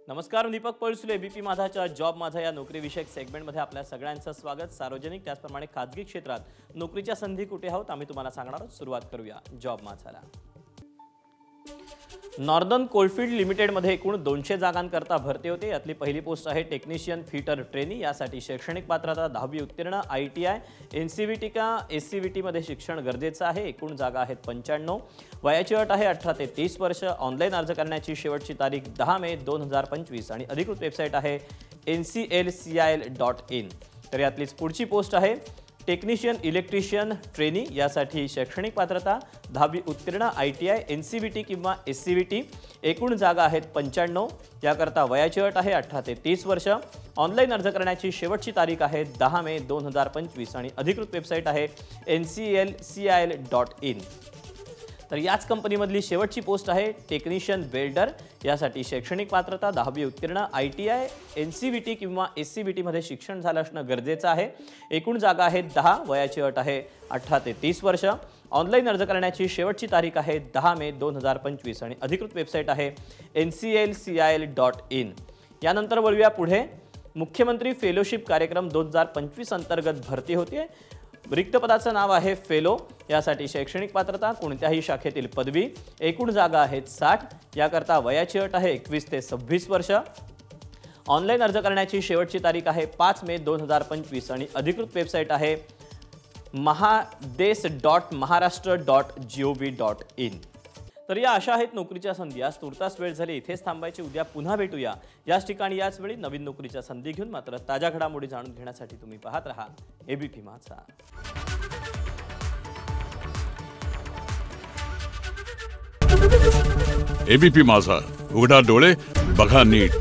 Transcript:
नमस्कार, मी Deepak Palsule. ABP माझाच्या job माझा या नोकरी विषयक सेगमेंटमध्ये आपल्या सगळ्यांचं स्वागत. सार्वजनिक त्याचप्रमाणे खाजगी क्षेत्रात नोकरीच्या संधी कुठे आहोत आम्ही तुम्हाला सांगणार आहोत. सुरुवात करूया जॉब माझाला. नॉर्दर्न कोलफील्ड लिमिटेडमध्ये एकूण 200 जागांकरता भरती होते. यातली पहिली पोस्ट आहे टेक्निशियन फिटर ट्रेनी. यासाठी शैक्षणिक पात्रता 10वी उत्तीर्ण, ITI, NCVT का SCVT मध्ये शिक्षण गरजेचं आहे. एकूण जागा आहेत 95. वयाची अट आहे 18 ते 30 वर्ष. ऑनलाईन अर्ज करण्याची शेवटची तारीख 10 मे 2025 आणि अधिकृत वेबसाईट आहे nclcil.in. तर यातलीच पुढची पोस्ट आहे टेक्निशियन इलेक्ट्रिशियन ट्रेनी. यासाठी शैक्षणिक पात्रता 10वी उत्तीर्ण, ITI, NCVT किंवा SCVT. एकूण जागा आहेत 95. याकरता वयाची अट आहे 18 ते 30 वर्ष. ऑनलाईन अर्ज करण्याची शेवटची तारीख आहे 10 मे 2025 आणि अधिकृत वेबसाईट आहे nclcil.in. तर याच कंपनीमधली शेवटची पोस्ट आहे टेक्निशियन वेल्डर. यासाठी शैक्षणिक पात्रता 10वी उत्तीर्ण, ITI, NCVT किंवा SCVT मध्ये शिक्षण झालं असणं गरजेचं आहे. एकूण जागा आहेत 10. वयाची अट आहे 18 ते 30 वर्ष. ऑनलाईन अर्ज करण्याची शेवटची तारीख आहे 10 मे 2025 आणि अधिकृत वेबसाईट आहे nclcil.in. यानंतर वळूया पुढे. मुख्यमंत्री फेलोशिप कार्यक्रम 2025 अंतर्गत भरती होते. रिक्त पदाचं नाव आहे फेलो. यासाठी शैक्षणिक पात्रता कोणत्याही शाखेतील पदवी. एकूण जागा आहेत 60. याकरता वयाची अट आहे 21 ते 26 वर्ष. ऑनलाईन अर्ज करण्याची शेवटची तारीख आहे 5 मे 2025 आणि अधिकृत वेबसाईट आहे mahades.maharashtra.gov.in. तर या अशा आहेत नोकरीच्या संधी. आज तुर्तास वेळ झाली, इथेच थांबायची. उद्या पुन्हा भेटूया याच ठिकाणी याच वेळी नवीन नोकरीच्या संधी घेऊन. मात्र ताज्या घडामोडी जाणून घेण्यासाठी तुम्ही पाहत रहा एबीपी माझा. एबीपी माझा, उघडा डोळे बघा नीट.